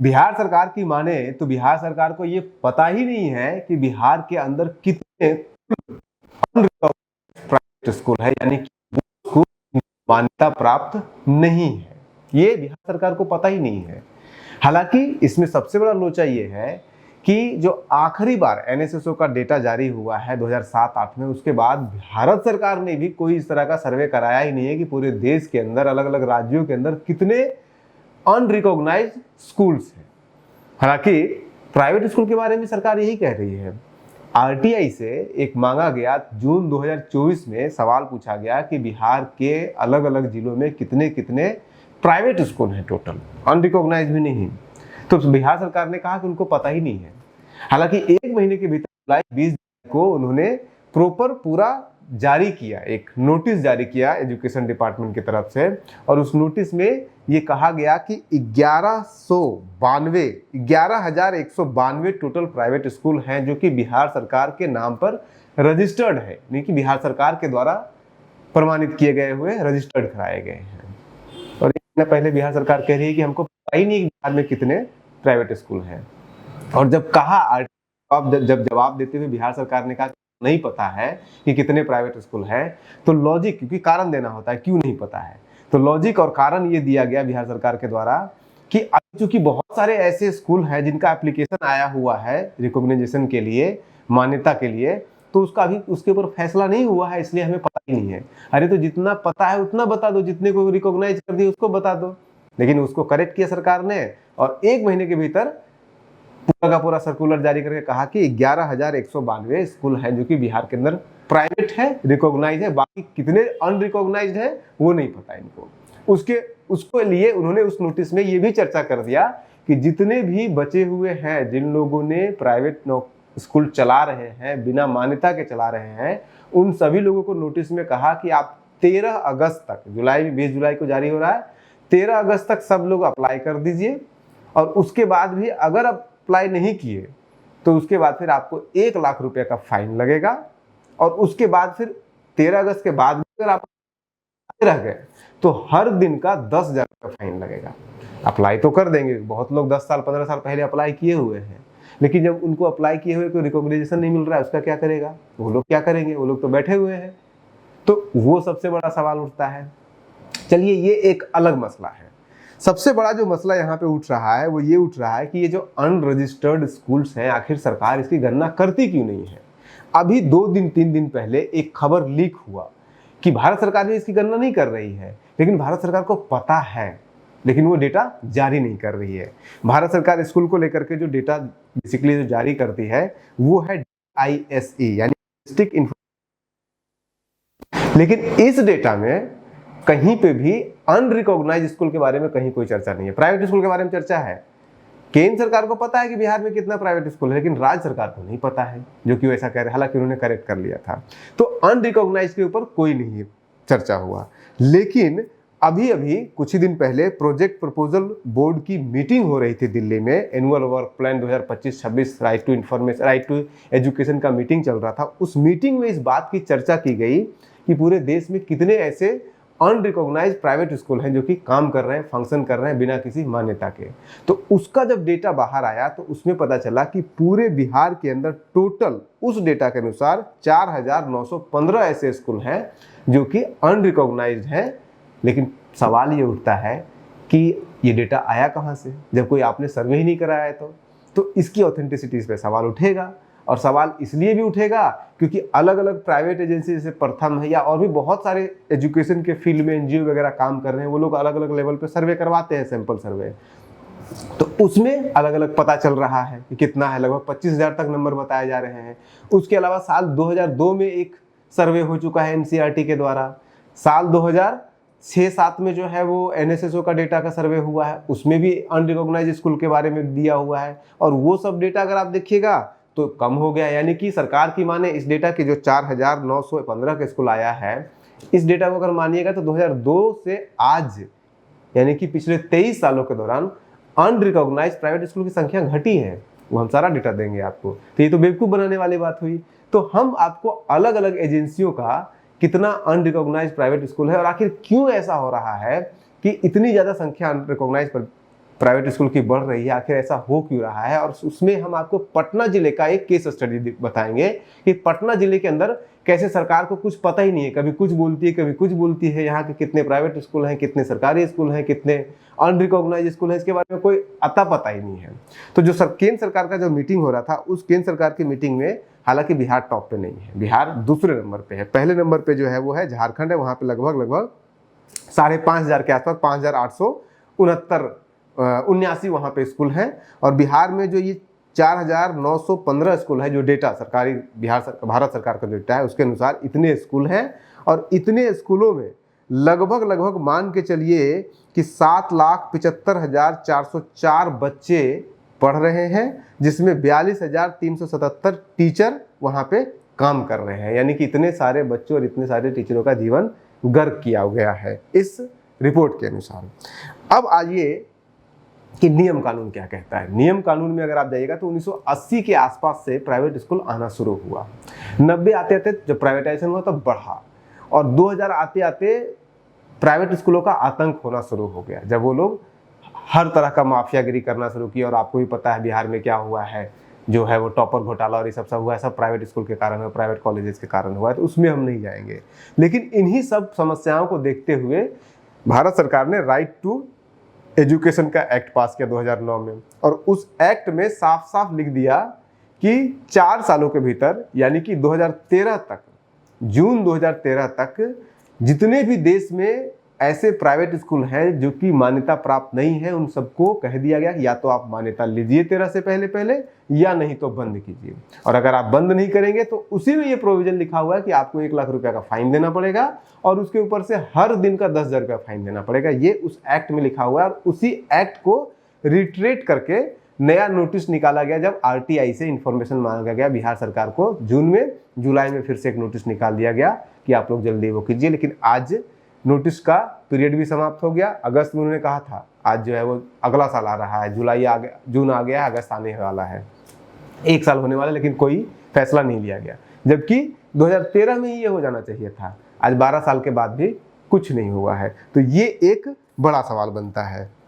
बिहार सरकार की माने तो बिहार सरकार को ये पता ही नहीं है कि बिहार के अंदर कितने प्राइवेट स्कूल है, यानी कि वो स्कूल मान्यता प्राप्त नहीं है। ये बिहार सरकार को पता ही नहीं है। हालांकि इसमें सबसे बड़ा लोचा ये है कि जो आखिरी बार एनएसएसओ का डेटा जारी हुआ है 2007-8 में, उसके बाद भारत सरकार ने भी कोई इस तरह का सर्वे कराया ही नहीं है कि पूरे देश के अंदर अलग अलग राज्यों के अंदर कितने अनरिकॉग्नाइज्ड स्कूल्स हैं। हालांकि प्राइवेट स्कूल के बारे में सरकार यही कह रही है। आरटीआई से एक मांगा गया, जून 2024 में सवाल पूछा गया कि बिहार के अलग अलग जिलों में कितने कितने प्राइवेट स्कूल हैं, टोटल अनरिकॉग्नाइज्ड भी नहीं। तो बिहार सरकार ने कहा कि उनको पता ही नहीं है। हालांकि एक महीने के भीतर जुलाई 20 को उन्होंने प्रॉपर पूरा जारी किया, एक नोटिस जारी किया एजुकेशन डिपार्टमेंट की तरफ से, और उस नोटिस में ये कहा गया कि 11,192 टोटल प्राइवेट स्कूल हैं जो कि बिहार सरकार के नाम पर रजिस्टर्ड है, यानी कि बिहार सरकार के द्वारा प्रमाणित किए गए हुए रजिस्टर्ड कराए गए हैं। और पहले बिहार सरकार कह रही है कि हमको पता ही नहीं बिहार में कितने प्राइवेट स्कूल हैं। और जब कहा, जब जवाब देते हुए बिहार सरकार ने कहा नहीं पता है कि कितने प्राइवेट स्कूल हैं, तो लॉजिक, क्योंकि कारण देना होता है क्यों नहीं पता है, तो लॉजिक और कारण ये दिया गया बिहार सरकार के द्वारा कि चूंकि बहुत सारे ऐसे स्कूल हैं जिनका एप्लीकेशन आया हुआ है रिकॉग्निशन के लिए, मान्यता के लिए, तो उसका अभी उसके ऊपर फैसला नहीं हुआ है, इसलिए हमें पता ही नहीं है। अरे तो जितना पता है उतना बता दो, जितने को रिकॉग्नाइज कर दिए उसको बता दो। लेकिन उसको करेक्ट किया सरकार ने, और एक महीने के भीतर पूरा का पूरा सर्कुलर जारी करके कहा कि 11,192 स्कूल हैं जो कि बिहार के अंदर प्राइवेट है, रिकॉग्नाइज है, बाकी कितने अनरिकॉग्नाइज्ड है वो नहीं पता इनको। उसको लिए उन्होंने उस नोटिस में ये भी चर्चा कर दिया कि जितने भी बचे हुए हैं, जिन लोगों ने प्राइवेट स्कूल चला रहे हैं, बिना मान्यता के चला रहे हैं, उन सभी लोगों को नोटिस में कहा कि आप 13 अगस्त तक, 20 जुलाई को जारी हो रहा है, 13 अगस्त तक सब लोग अप्लाई कर दीजिए, और उसके बाद भी अगर अप्लाई नहीं किए तो उसके बाद फिर आपको 1 लाख रुपए का फाइन लगेगा, और उसके बाद फिर 13 अगस्त के बाद अगर आप रह गए तो हर दिन का 10,000 का फाइन लगेगा। अप्लाई तो कर देंगे, बहुत लोग 10 साल 15 साल पहले अप्लाई किए हुए हैं, लेकिन जब उनको अप्लाई किए हुए कोई रिकॉग्निशन नहीं मिल रहा है, उसका क्या करेगा, वो लोग क्या करेंगे, वो लोग तो बैठे हुए हैं। तो वो सबसे बड़ा सवाल उठता है। चलिए, ये एक अलग मसला है। सबसे बड़ा जो मसला यहाँ पे उठ रहा है वो ये उठ रहा है कि ये जो अनरजिस्टर्ड स्कूल्स हैं, आखिर सरकार इसकी गणना करती क्यों नहीं है। अभी 2-3 दिन पहले एक खबर लीक हुआ कि भारत सरकार भी इसकी गणना नहीं कर रही है, लेकिन भारत सरकार को पता है, लेकिन वो डेटा जारी नहीं कर रही है। भारत सरकार स्कूल को लेकर के जो डेटा बेसिकली जो जारी करती है वो है ISE, यानी डिस्ट्रिक्ट इन्फॉर्मेशन। लेकिन इस डेटा में कहीं पे भी अनरिकॉग्नाइज्ड स्कूल के बारे में कहीं कोई चर्चा नहीं है। प्राइवेट स्कूल के बारे में चर्चा है। केंद्र सरकार को पता है कि बिहार में कितना प्राइवेट स्कूल है, लेकिन राज्य सरकार को नहीं पता है, जो कि वैसा कह रहे, हालांकि उन्होंने करेक्ट कर लिया था। तो अनरिकॉग्नाइज्ड के ऊपर कोई नहीं चर्चा हुआ। लेकिन अभी अभी कुछ ही दिन पहले प्रोजेक्ट प्रपोजल बोर्ड की मीटिंग हो रही थी दिल्ली में, annual work plan 2025-26 right to information, right to education का मीटिंग चल रहा था। उस मीटिंग में इस बात की चर्चा की गई कि पूरे देश में कितने ऐसे अनरिकॉग्नाइज्ड प्राइवेट स्कूल हैं जो कि काम कर रहे हैं, फंक्शन कर रहे हैं बिना किसी मान्यता के। तो उसका जब डेटा बाहर आया तो उसमें पता चला कि पूरे बिहार के अंदर टोटल उस डेटा के अनुसार 4,915 ऐसे स्कूल हैं जो कि अनरिकॉग्नाइज्ड हैं। लेकिन सवाल ये उठता है कि ये डेटा आया कहाँ से, जब कोई आपने सर्वे ही नहीं कराया है। तो इसकी ऑथेंटिसिटी पे सवाल उठेगा, और सवाल इसलिए भी उठेगा क्योंकि अलग अलग प्राइवेट एजेंसी जैसे प्रथम है या और भी बहुत सारे एजुकेशन के फील्ड में एनजीओ वगैरह काम कर रहे हैं, वो लोग अलग अलग लेवल पे सर्वे करवाते हैं, सैंपल सर्वे। तो उसमें अलग अलग पता चल रहा है कि कितना है, लगभग 25,000 तक नंबर बताए जा रहे हैं। उसके अलावा साल 2002 में एक सर्वे हो चुका है एनसीईआरटी के द्वारा। साल 2006-7 में जो है वो एनएसएसओ का डेटा का सर्वे हुआ है, उसमें भी अनरिकॉग्नाइज्ड स्कूल के बारे में दिया हुआ है। और वो सब डेटा अगर आप देखिएगा तो कम हो गया, यानी कि सरकार की माने इस डेटा के जो 4,915 के स्कूल आया है, इस डेटा को अगर मानिएगा तो 2002 से आज, यानी कि पिछले 23 सालों के दौरान अनरिकॉग्नाइज्ड प्राइवेट स्कूल की संख्या घटी है। वो हम सारा डेटा देंगे आपको। तो ये तो बेवकूफ़ बनाने वाली बात हुई। तो हम आपको अलग अलग एजेंसियों का कितना अनरिकॉग्नाइज्ड प्राइवेट स्कूल है और आखिर क्यों ऐसा हो रहा है कि इतनी ज़्यादा संख्या अनरिकॉग्नाइज्ड प्राइवेट स्कूल की बढ़ रही है, आखिर ऐसा हो क्यों रहा है। और उसमें हम आपको पटना जिले का एक केस स्टडी बताएंगे कि पटना जिले के अंदर कैसे सरकार को कुछ पता ही नहीं है, कभी कुछ बोलती है कभी कुछ बोलती है। यहाँ के कितने प्राइवेट स्कूल हैं, कितने सरकारी स्कूल हैं, कितने अनरिकॉग्नाइज स्कूल हैं, इसके बारे में कोई अता पता ही नहीं है। तो जो केंद्र सरकार का जो मीटिंग हो रहा था, उस केंद्र सरकार की मीटिंग में हालांकि बिहार टॉप पे नहीं है, बिहार दूसरे नंबर पे है। पहले नंबर पे जो है वो है झारखंड है, वहाँ पे लगभग 5,500 के आसपास 5,869 वहाँ पे स्कूल हैं। और बिहार में जो ये 4,915 स्कूल है, जो डेटा सरकारी भारत सरकार का जो डेटा है उसके अनुसार इतने स्कूल हैं। और इतने स्कूलों में लगभग मान के चलिए कि 7,75,404 बच्चे पढ़ रहे हैं, जिसमें 42,377 टीचर वहाँ पे काम कर रहे हैं। यानी कि इतने सारे बच्चों और इतने सारे टीचरों का जीवन गर्क किया गया है इस रिपोर्ट के अनुसार। अब आइए कि नियम कानून क्या कहता है। नियम कानून में अगर आप जाइएगा तो 1980 के आसपास से प्राइवेट स्कूल आना शुरू हुआ। 90 आते आते जब प्राइवेटाइजेशन हुआ तब बढ़ा, और 2000 आते आते प्राइवेट स्कूलों का आतंक होना शुरू हो गया, जब वो लोग हर तरह का माफियागिरी करना शुरू किया। और आपको भी पता है बिहार में क्या हुआ है, जो है वो टॉपर घोटाला और ये सब हुआ है, सब प्राइवेट स्कूल के कारण हुआ, प्राइवेट कॉलेजेस के कारण हुआ है, तो उसमें हम नहीं जाएंगे। लेकिन इन्हीं सब समस्याओं को देखते हुए भारत सरकार ने राइट टू एजुकेशन का एक्ट पास किया 2009 में। और उस एक्ट में साफ साफ लिख दिया कि 4 सालों के भीतर, यानी कि 2013 तक, जून 2013 तक जितने भी देश में ऐसे प्राइवेट स्कूल हैं जो कि मान्यता प्राप्त नहीं है, उन सबको कह दिया गया या तो आप मान्यता लीजिए 13 से पहले या नहीं तो बंद कीजिए। और अगर आप बंद नहीं करेंगे तो उसी में ये प्रोविजन लिखा हुआ है कि आपको 1 लाख रुपया का फाइन देना पड़ेगा और उसके ऊपर से हर दिन का 10,000 रुपया फाइन देना पड़ेगा। ये उस एक्ट में लिखा हुआ है। और उसी एक्ट को रिट्रेट करके नया नोटिस निकाला गया जब आरटीआई से इंफॉर्मेशन मांगा गया बिहार सरकार को जून में। जुलाई में फिर से एक नोटिस निकाल दिया गया कि आप लोग जल्दी वो कीजिए। लेकिन आज नोटिस का पीरियड भी समाप्त हो गया। अगस्त में उन्होंने कहा था, आज जो है वो अगला साल आ रहा है, जुलाई आ गया, जून आ गया, अगस्त आने वाला है, 1 साल होने वाला, लेकिन कोई फैसला नहीं लिया गया। जबकि 2013 में ही ये हो जाना चाहिए था। आज 12 साल के बाद भी कुछ नहीं हुआ है। तो ये एक बड़ा सवाल बनता है।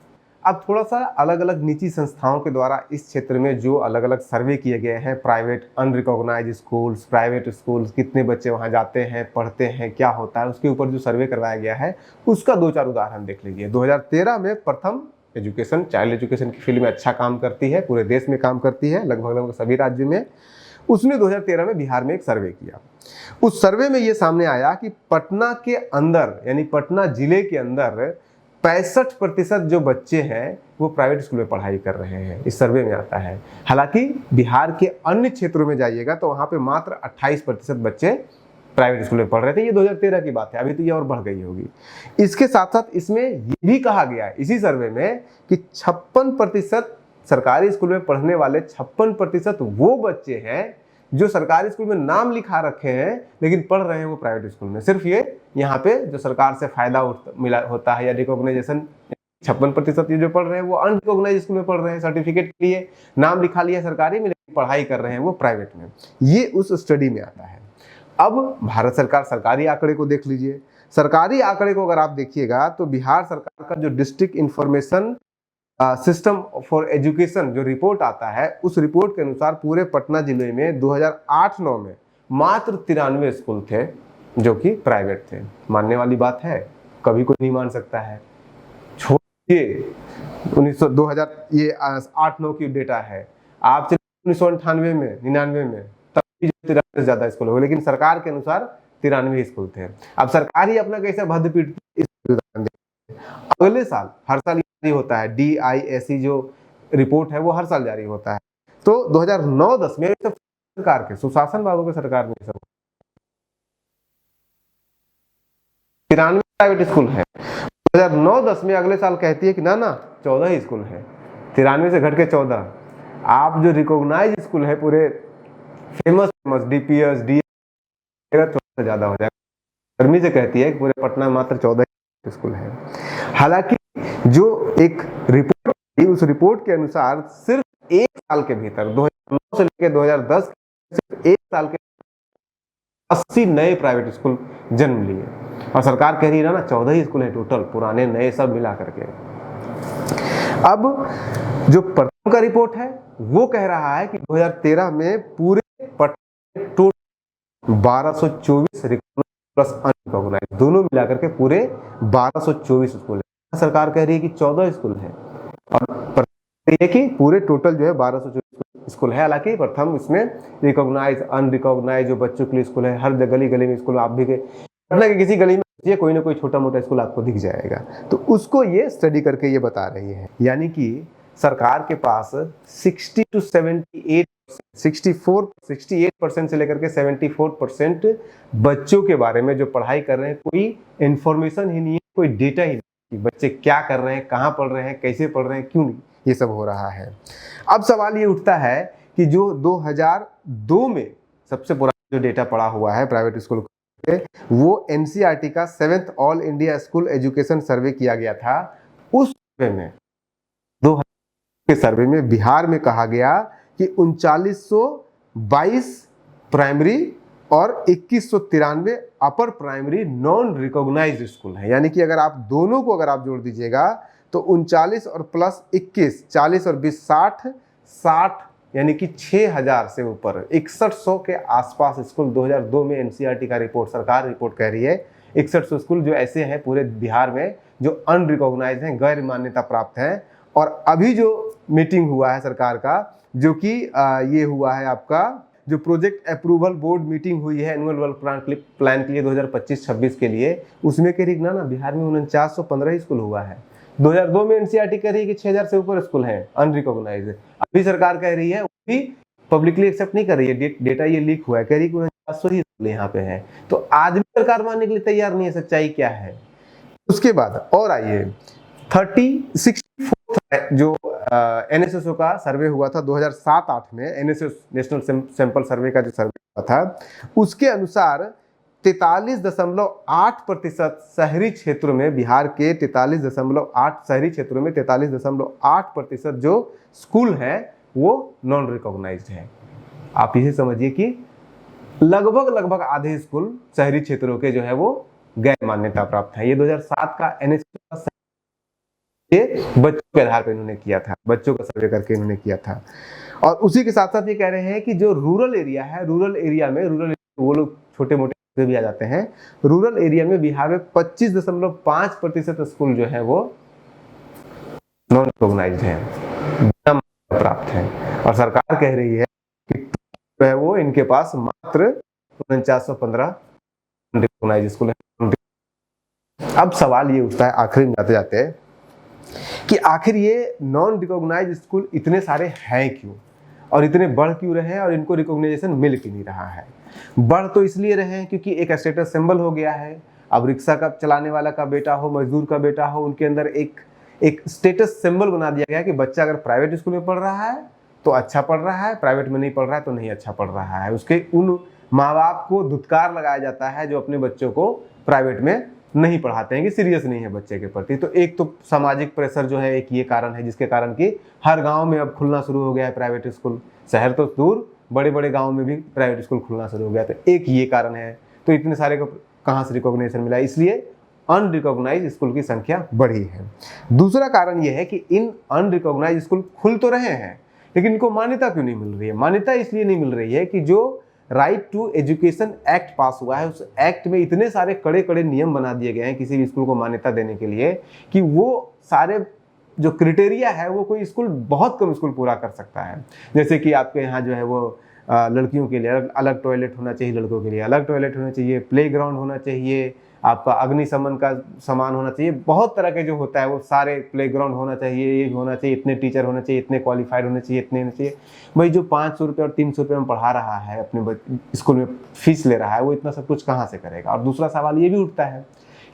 अब थोड़ा सा अलग अलग निजी संस्थाओं के द्वारा इस क्षेत्र में जो अलग अलग सर्वे किए गए हैं, private unrecognised schools, private schools, कितने बच्चे वहाँ जाते हैं, पढ़ते हैं, क्या होता है, उसके ऊपर जो सर्वे करवाया गया है उसका 2-4 उदाहरण देख लीजिए। 2013 में प्रथम एजुकेशन, चाइल्ड एजुकेशन की फील्ड में अच्छा काम करती है, पूरे देश में काम करती है, लगभग सभी राज्यों में। उसने 2013 में बिहार में एक सर्वे किया। उस सर्वे में ये सामने आया कि पटना के अंदर, यानी पटना जिले के अंदर 65% जो बच्चे हैं वो प्राइवेट स्कूल में पढ़ाई कर रहे हैं, इस सर्वे में आता है। हालांकि बिहार के अन्य क्षेत्रों में जाइएगा तो वहाँ पे मात्र 28% बच्चे प्राइवेट स्कूल में पढ़ रहे थे। ये 2013 की बात है, अभी तो ये और बढ़ गई होगी। इसके साथ साथ इसमें ये भी कहा गया है इसी सर्वे में कि 56% सरकारी स्कूल में पढ़ने वाले 56% वो बच्चे हैं जो सरकारी स्कूल में नाम लिखा रखे हैं लेकिन पढ़ रहे हैं वो प्राइवेट स्कूल में। सिर्फ ये यहाँ पे जो सरकार से फायदा मिला होता है या रिकॉग्नाइजेशन, 56% ये जो पढ़ रहे हैं वो अनरिकॉग्नाइज स्कूल में पढ़ रहे हैं, सर्टिफिकेट के लिए नाम लिखा लिया सरकारी में लेकिन पढ़ाई कर रहे हैं वो प्राइवेट में। ये उस स्टडी में आता है। अब भारत सरकार सरकारी आंकड़े को देख लीजिए। सरकारी आंकड़े को अगर आप देखिएगा तो बिहार सरकार का जो district information system for education जो रिपोर्ट आता है, उस रिपोर्ट के अनुसार पूरे पटना जिले में 2008-9 में मात्र 93 स्कूल थे जो कि प्राइवेट थे। मानने वाली बात है, कभी कोई नहीं मान सकता है। छोड़िए 2008-9 की डेटा है, आप चलिए 1998 में 99 में तब भी 93 से ज्यादा स्कूल हो, लेकिन सरकार के अनुसार 93 स्कूल थे। अब सरकार ही अपना कैसे भद्द पीटती है। अगले साल हर साल जारी होता है, DISE जो रिपोर्ट है वो हर साल जारी होता है। तो 2009-10 में सरकार के सुशासन बाबू के सरकार में सब 93 प्राइवेट स्कूल है। 2009-10 में अगले साल कहती है कि ना 14 ही स्कूल है, 93 से घट के 14। आप जो रिकॉग्नाइज स्कूल है पूरे फेमस DPS DS से ज्यादा हो जाएगा। गर्मी से कहती है कि पूरे पटना में मात्र 14 स्कूल है। हालांकि जो एक रिपोर्ट थी, उस रिपोर्ट के अनुसार सिर्फ 1 साल के भीतर 2009 से लेकर 2010 सिर्फ 1 साल के 80 नए प्राइवेट स्कूल जन्म लिए। और सरकार कह रही है ना 14 ही स्कूल है टोटल, पुराने नए सब मिला करके। अब जो प्रथम का रिपोर्ट है वो कह रहा है कि 2013 में पूरे पटना टोटल 1224 प्लस अनरिकॉग्नाइज्ड दोनों मिलाकर के पूरे 1224 स्कूल है। सरकार कह रही है कि 14 स्कूल है और ये कि पूरे टोटल जो है 1224 स्कूल है। हालांकि प्रथम इसमें रिकॉग्नाइज अनरिकॉग्नाइज जो बच्चों के लिए स्कूल है, हर गली गली में स्कूल, आप भी पटना के किसी गली में ये कोई ना कोई छोटा मोटा स्कूल आपको दिख जाएगा, तो उसको ये स्टडी करके ये बता रही है। यानी कि सरकार के पास 60 to 78 68% से लेकर के 74% बच्चों के बारे में जो पढ़ाई कर रहे हैं कोई इंफॉर्मेशन ही नहीं है, कोई डेटा ही नहीं कि बच्चे क्या कर रहे हैं, कहाँ पढ़ रहे हैं, कैसे पढ़ रहे हैं, क्यों नहीं, ये सब हो रहा है। अब सवाल ये उठता है कि जो 2002 में सबसे पुराना जो डेटा पड़ा हुआ है प्राइवेट स्कूल वो एनसीईआरटी का 7th all India school education survey किया गया था। उस सर्वे में 2000 के सर्वे में बिहार में कहा गया कि 3922 प्राइमरी और 2193 upper primary non recognised school है। यानी कि अगर आप दोनों को अगर आप जोड़ दीजिएगा तो 39 और प्लस 21, 40 और 20 60 यानी कि 6000 से ऊपर 6100 के आसपास स्कूल 2002 में एनसीईआरटी का रिपोर्ट, सरकार रिपोर्ट कह रही है 6100 स्कूल जो ऐसे हैं पूरे बिहार में जो अनरिकॉग्नाइज्ड हैं, गैर मान्यता प्राप्त हैं। और अभी जो मीटिंग हुआ है सरकार का, जो कि ये हुआ है आपका जो प्रोजेक्ट अप्रूवल बोर्ड मीटिंग हुई है एनुअल डेवलपमेंट प्लान के लिए 2025-26 के लिए, उसमें कह रही ना बिहार में 4915 स्कूल हुआ है। 2002 में एनसीईआरटी कह रही है कि 6000 से ऊपर स्कूल हैं अनरिकॉग्नाइज्ड। अभी सरकार कह रही है, वो भी पब्लिकली एक्सेप्ट नहीं कर रही है, डेटा ये लीक हुआ है, कह रही है कि 4900 ही स्कूल यहाँ पे है। तो आज भी सरकार मानने के लिए तैयार नहीं है, सच्चाई क्या है। उसके बाद और आइए 64 जो एनएसएसओ का सर्वे हुआ था 2007-8 में, एनएसएस नेशनल सैंपल सर्वे का जो सर्वे हुआ था उसके अनुसार 43.8% शहरी क्षेत्रों में, बिहार के 43.8 शहरी क्षेत्रों में 43.8% जो स्कूल है वो नॉन रिकॉग्नाइज्ड है। आप इसे समझिए कि लगभग आधे स्कूल शहरी क्षेत्रों के जो है वो गैर मान्यता प्राप्त है। ये 2007 का एनएसएस बच्चों के आधार पर इन्होंने किया था, बच्चों का सर्वे करके इन्होंने किया था। और उसी के साथ साथ ये कह रहे हैं कि जो रूरल एरिया है, रूरल एरिया वो लोग छोटे मोटे भी आ जाते हैं, रूरल एरिया में बिहार में 25.5% स्कूल जो है वो नॉन रिकॉग्नाइज्ड है, प्राप्त है। और सरकार कह रही है कि है वो इनके पास मात्र 4915 रिकॉग्नाइज्ड स्कूल है। अब सवाल ये उठता है आखिर में जाते जाते कि आखिर ये नॉन रिकॉग्नाइज्ड स्कूल इतने सारे हैं क्यों और इतने बढ़ क्यों रहे हैं और इनको रिकॉग्नाइजेशन मिल क्यों नहीं रहा है। बढ़ तो इसलिए रहे हैं क्योंकि एक स्टेटस सिंबल हो गया है। अब रिक्शा का चलाने वाला का बेटा हो, मजदूर का बेटा हो, उनके अंदर एक स्टेटस सिंबल बना दिया गया कि बच्चा अगर प्राइवेट स्कूल में पढ़ रहा है तो अच्छा पढ़ रहा है, प्राइवेट में नहीं पढ़ रहा है तो नहीं अच्छा पढ़ रहा है। उसके उन माँ बाप को धुतकार लगाया जाता है जो अपने बच्चों को प्राइवेट में नहीं पढ़ाते हैं कि सीरियस नहीं है बच्चे के प्रति। तो एक तो सामाजिक प्रेशर जो है, एक ये कारण है जिसके कारण कि हर गांव में अब खुलना शुरू हो गया है प्राइवेट स्कूल। शहर तो दूर, बड़े बड़े गांव में भी प्राइवेट स्कूल खुलना शुरू हो गया। तो एक ये कारण है। तो इतने सारे को कहाँ से रिकॉग्निशन मिला, इसलिए अनरिकॉग्नाइज्ड स्कूल की संख्या बढ़ी है। दूसरा कारण यह है कि इन अनरिकॉग्नाइज्ड स्कूल खुल तो रहे हैं लेकिन इनको मान्यता क्यों नहीं मिल रही है। मान्यता इसलिए नहीं मिल रही है कि जो right to education act pass हुआ है, उस एक्ट में इतने सारे कड़े नियम बना दिए गए हैं किसी भी स्कूल को मान्यता देने के लिए कि वो सारे जो क्राइटेरिया है वो कोई स्कूल, बहुत कम स्कूल पूरा कर सकता है। जैसे कि आपके यहाँ जो है वो लड़कियों के लिए अलग टॉयलेट होना चाहिए, लड़कों के लिए अलग टॉयलेट होना चाहिए, प्लेग्राउंड होना चाहिए, आपका अग्निशमन का सामान होना चाहिए, बहुत तरह के जो होता है वो सारे प्लेग्राउंड होना चाहिए, ये होना चाहिए, इतने टीचर होने चाहिए, इतने क्वालिफाइड होने चाहिए, इतने होने चाहिए। भाई जो 500 रुपये और 300 रुपये में पढ़ा रहा है, अपने स्कूल में फीस ले रहा है, वो इतना सब कुछ कहाँ से करेगा। और दूसरा सवाल ये भी उठता है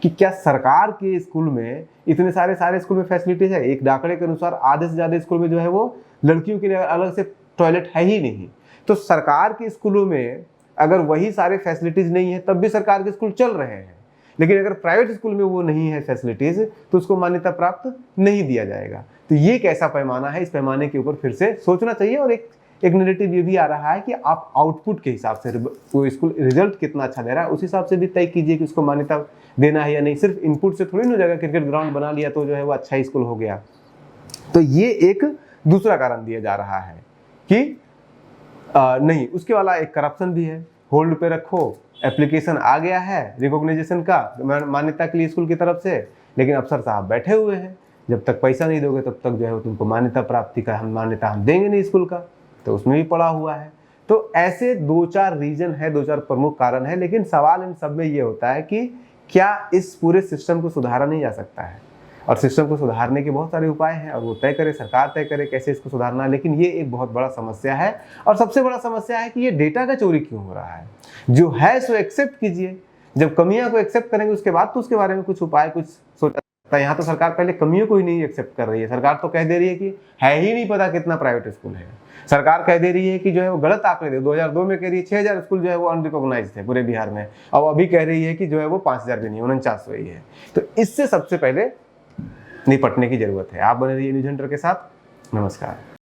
कि क्या सरकार के स्कूल में इतने सारे स्कूल में फैसिलिटीज है। एक आंकड़े के अनुसार आधे से ज़्यादा स्कूल में जो है वो लड़कियों के लिए अलग से टॉयलेट है ही नहीं। तो सरकार के स्कूलों में अगर वही सारे फैसिलिटीज नहीं है तब भी सरकार के स्कूल चल रहे हैं, लेकिन अगर प्राइवेट स्कूल में वो नहीं है फैसिलिटीज तो उसको मान्यता प्राप्त नहीं दिया जाएगा। तो ये एक ऐसा पैमाना है, इस पैमाने के ऊपर फिर से सोचना चाहिए। और एक नेगेटिव ये भी आ रहा है कि आप आउटपुट के हिसाब से वो स्कूल रिजल्ट कितना अच्छा दे रहा है उस हिसाब से भी तय कीजिए कि उसको मान्यता देना है या नहीं। सिर्फ इनपुट से थोड़ी ना हो जाएगा, क्रिकेट ग्राउंड बना लिया तो जो है वो अच्छा स्कूल हो गया। तो ये एक दूसरा कारण दिया जा रहा है कि नहीं, उसके वाला एक करप्शन भी है। होल्ड पे रखो, एप्लीकेशन आ गया है रिकॉग्नाइजेशन का मान्यता के लिए स्कूल की तरफ से, लेकिन अफसर साहब बैठे हुए हैं, जब तक पैसा नहीं दोगे तब तक जो है तुमको मान्यता प्राप्ति का मान्यता हम देंगे नहीं स्कूल का, तो उसमें भी पड़ा हुआ है। तो ऐसे 2-4 रीजन है, 2-4 प्रमुख कारण है, लेकिन सवाल इन सब में ये होता है कि क्या इस पूरे सिस्टम को सुधारा नहीं जा सकता है? और सिस्टम को सुधारने के बहुत सारे उपाय हैं और वो तय करे, सरकार तय करे कैसे इसको सुधारना है। लेकिन ये एक बहुत बड़ा समस्या है और सबसे बड़ा समस्या है कि ये डेटा का चोरी क्यों हो रहा है। जो है सो एक्सेप्ट कीजिए, जब कमियां को एक्सेप्ट करेंगे उसके बाद तो उसके बारे में कुछ उपाय कुछ सोचा सकता है। यहाँ तो सरकार पहले कमियों को ही नहीं एक्सेप्ट कर रही है। सरकार तो कह दे रही है कि है ही नहीं पता कितना प्राइवेट स्कूल है। सरकार कह दे रही है कि जो है वो गलत आंकड़े दे, 2002 में कह रही है 6000 स्कूल जो है वो अनरिकॉग्नाइज्ड थे पूरे बिहार में, अब अभी कह रही है कि जो है वो 5000 भी नहीं, 4900 ही है। तो इससे सबसे पहले निपटने की जरूरत है। आप बने रहिए न्यूज़ हंटर के साथ। नमस्कार।